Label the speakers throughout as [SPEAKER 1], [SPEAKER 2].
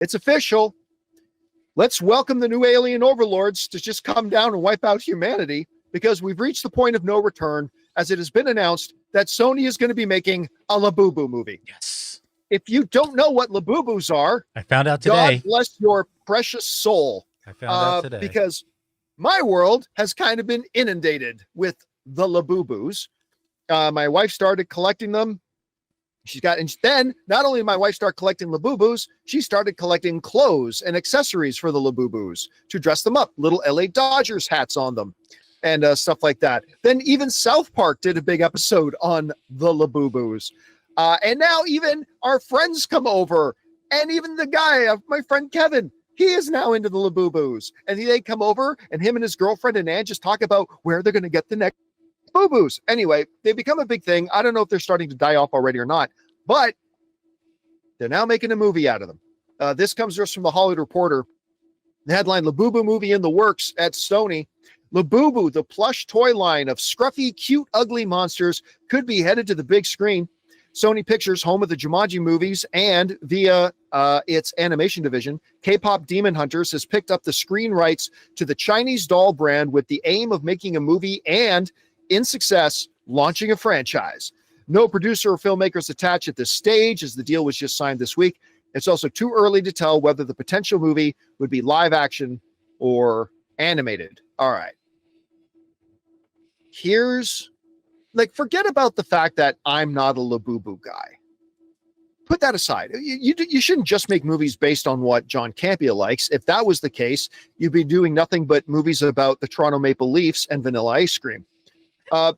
[SPEAKER 1] It's official. Let's welcome the new alien overlords to just come down and wipe out humanity, because we've reached the point of no return, as it has been announced that Sony is going to be making a Labubu movie.
[SPEAKER 2] Yes.
[SPEAKER 1] If you don't know what Labubus are,
[SPEAKER 2] I found out today.
[SPEAKER 1] God bless your precious soul.
[SPEAKER 2] I found out today.
[SPEAKER 1] Because my world has kind of been inundated with the Labubus. My wife started collecting them. And then not only did my wife start collecting Labubus, she started collecting clothes and accessories for the Labubus to dress them up, little LA Dodgers hats on them and stuff like that. Then even South Park did a big episode on the Labubus. And now even our friends come over, and even the guy, my friend Kevin, he is now into the Labubus. And they come over, and him and his girlfriend and Ann just talk about where they're going to get the next Boo-boos. Anyway, they become a big thing. I don't know if they're starting to die off already or not, but they're now making a movie out of them. This comes to us from the Hollywood Reporter. The headline, Labubu movie in the works at Sony. Labubu, the plush toy line of scruffy, cute, ugly monsters, could be headed to the big screen. Sony Pictures, home of the Jumanji movies, and via its animation division, K-pop Demon Hunters has picked up the screen rights to the Chinese doll brand with the aim of making a movie and, in success, launching a franchise. No producer or filmmakers attached at this stage, as the deal was just signed this week. It's also too early to tell whether the potential movie would be live action or animated. All right. Forget about the fact that I'm not a Labubu guy. Put that aside. You shouldn't just make movies based on what John Campea likes. If that was the case, you'd be doing nothing but movies about the Toronto Maple Leafs and vanilla ice cream.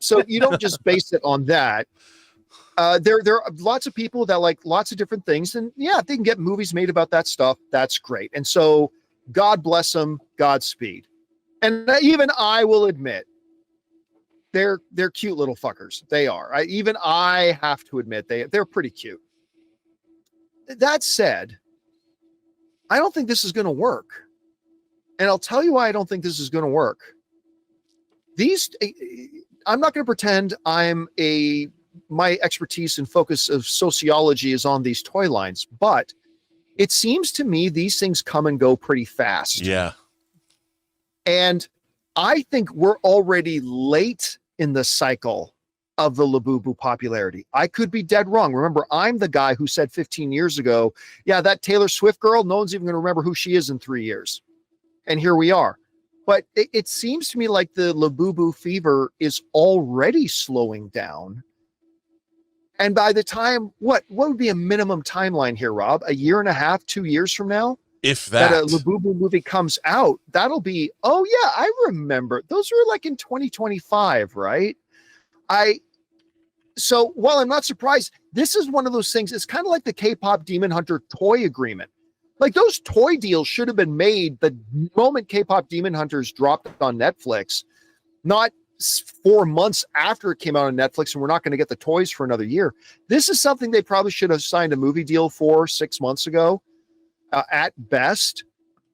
[SPEAKER 1] So you don't just base it on that. There are lots of people that like lots of different things, and yeah, if they can get movies made about that stuff, that's great. And so God bless them, Godspeed. And even I will admit, they're cute little fuckers. They are. I have to admit they're pretty cute. That said, I don't think this is going to work. And I'll tell you why I don't think this is going to work. I'm not going to pretend my expertise and focus of sociology is on these toy lines, but it seems to me these things come and go pretty fast.
[SPEAKER 3] Yeah.
[SPEAKER 1] And I think we're already late in the cycle of the Labubu popularity. I could be dead wrong. Remember, I'm the guy who said 15 years ago, yeah, that Taylor Swift girl, no one's even going to remember who she is in 3 years. And here we are. But it seems to me like the Labubu fever is already slowing down. And by the time, what would be a minimum timeline here, Rob? A year and a half, 2 years from now?
[SPEAKER 3] If that
[SPEAKER 1] a Labubu movie comes out, that'll be, oh yeah, I remember. Those were like in 2025, right? So while I'm not surprised, this is one of those things, it's kind of like the K-pop Demon Hunter toy agreement. Like those toy deals should have been made the moment K-pop Demon Hunters dropped on Netflix, not 4 months after it came out on Netflix, and we're not going to get the toys for another year. This is something they probably should have signed a movie deal for 6 months ago. At best.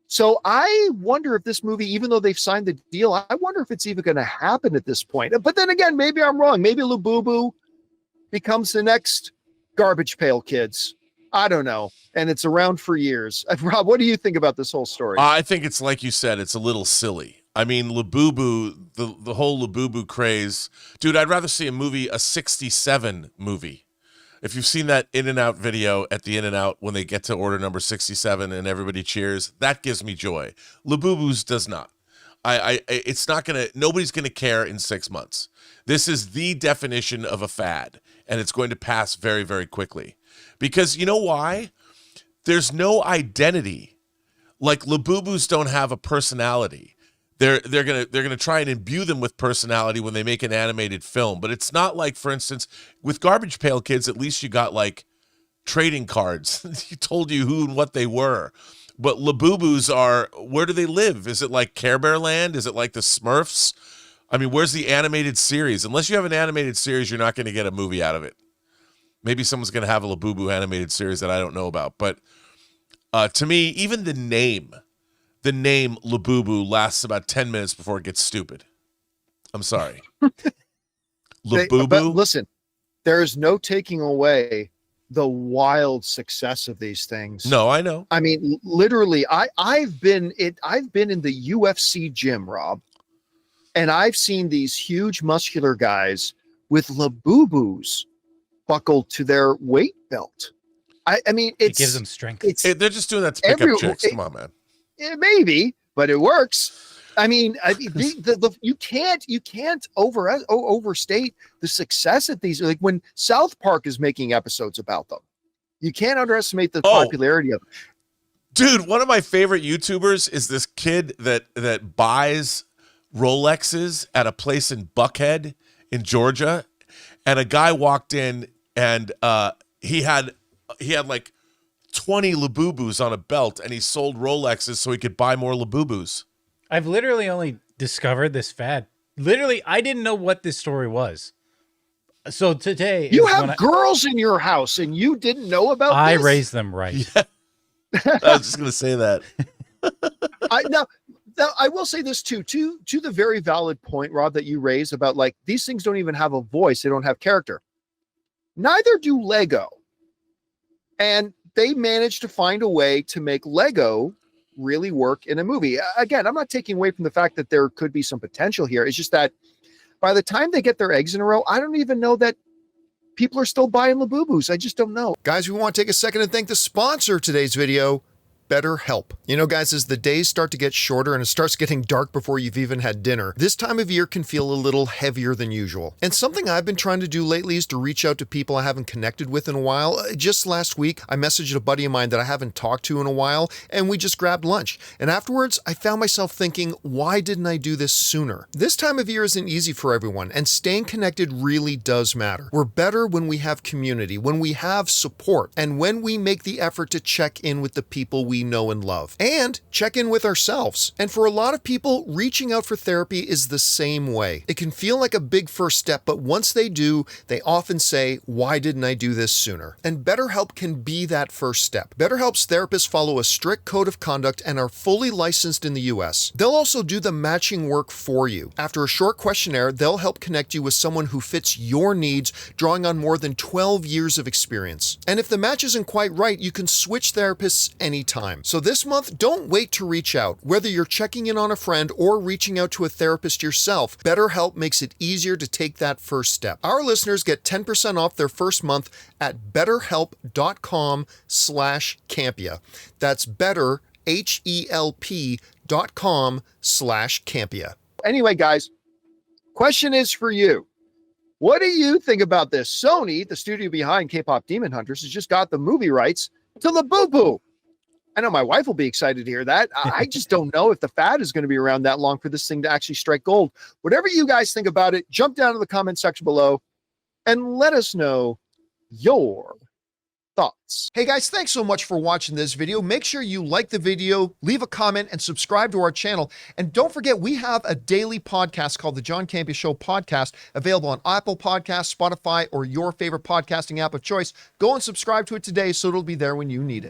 [SPEAKER 1] So I wonder if this movie, even though they've signed the deal, I wonder if it's even going to happen at this point. But then again, maybe I'm wrong. Maybe Labubu becomes the next Garbage Pail Kids. I don't know. And it's around for years. Rob, what do you think about this whole story?
[SPEAKER 3] I think it's like you said, it's a little silly. I mean, Labubu, the whole Labubu craze. Dude, I'd rather see a 67 movie. If you've seen that In-N-Out video at the In-N-Out when they get to order number 67 and everybody cheers, that gives me joy. Labubu's does not. It's not gonna. Nobody's gonna care in 6 months. This is the definition of a fad, and it's going to pass very, very quickly. Because you know why? There's no identity. Like Labubus don't have a personality. They're gonna try and imbue them with personality when they make an animated film, but it's not like, for instance, with Garbage Pail Kids, at least you got like trading cards. He told you who and what they were. But Labubus are, where do they live? Is it like Care Bear Land? Is it like the Smurfs? I mean, where's the animated series? Unless you have an animated series, you're not going to get a movie out of it. Maybe someone's going to have a Labubu animated series that I don't know about. But to me, even the name Labubu lasts about 10 minutes before it gets stupid. I'm sorry. Labubu.
[SPEAKER 1] But listen, there is no taking away the wild success of these things.
[SPEAKER 3] No, I know.
[SPEAKER 1] I mean, literally, I've been in the UFC gym, Rob, and I've seen these huge muscular guys with Labubus buckled to their weight belt. I mean, it
[SPEAKER 2] gives them strength.
[SPEAKER 3] They're just doing that to pick up chicks. Come on, man.
[SPEAKER 1] Maybe, but it works. I mean, you can't overstate the success that these, like when South Park is making episodes about them. You can't underestimate the popularity of them.
[SPEAKER 3] Dude, one of my favorite YouTubers is this kid that buys Rolexes at a place in Buckhead in Georgia, and a guy walked in and he had like 20 Labubus on a belt, and he sold Rolexes so he could buy more Labubus.
[SPEAKER 2] I've literally only discovered this fad. Literally, I didn't know what this story was. So today,
[SPEAKER 1] you have girls in your house, and you didn't know about this?
[SPEAKER 2] I raised them right.
[SPEAKER 3] Yeah. I was just going to say that.
[SPEAKER 1] Now, I will say this too, to the very valid point, Rob, that you raised about like these things don't even have a voice; they don't have character. Neither do Lego, and they managed to find a way to make Lego really work in a movie. Again, I'm not taking away from the fact that there could be some potential here. It's just that by the time they get their eggs in a row, I don't even know that people are still buying Labubus. I just don't know. Guys, we want to take a second and thank the sponsor of today's video, BetterHelp. You know, guys, as the days start to get shorter and it starts getting dark before you've even had dinner, this time of year can feel a little heavier than usual. And something I've been trying to do lately is to reach out to people I haven't connected with in a while. Just last week, I messaged a buddy of mine that I haven't talked to in a while, and we just grabbed lunch. And afterwards, I found myself thinking, why didn't I do this sooner? This time of year isn't easy for everyone, and staying connected really does matter. We're better when we have community, when we have support, and when we make the effort to check in with the people we know and love, and check in with ourselves. And for a lot of people, reaching out for therapy is the same way. It can feel like a big first step, but once they do, they often say, why didn't I do this sooner? And BetterHelp can be that first step. BetterHelp's therapists follow a strict code of conduct and are fully licensed in the US. They'll also do the matching work for you. After a short questionnaire, they'll help connect you with someone who fits your needs, drawing on more than 12 years of experience. And if the match isn't quite right, you can switch therapists anytime. So this month, don't wait to reach out. Whether you're checking in on a friend or reaching out to a therapist yourself, BetterHelp makes it easier to take that first step. Our listeners get 10% off their first month at betterhelp.com/Campea. That's better, HELP.com/Campea. Anyway, guys, question is for you. What do you think about this? Sony, the studio behind K-pop Demon Hunters, has just got the movie rights to Labubu. I know my wife will be excited to hear that. I just don't know if the fad is going to be around that long for this thing to actually strike gold. Whatever you guys think about it, jump down to the comment section below and let us know your thoughts. Hey guys, thanks so much for watching this video. Make sure you like the video, leave a comment, and subscribe to our channel. And don't forget, we have a daily podcast called the John Campea Show podcast, available on Apple Podcasts, Spotify, or your favorite podcasting app of choice. Go and subscribe to it today so it'll be there when you need it.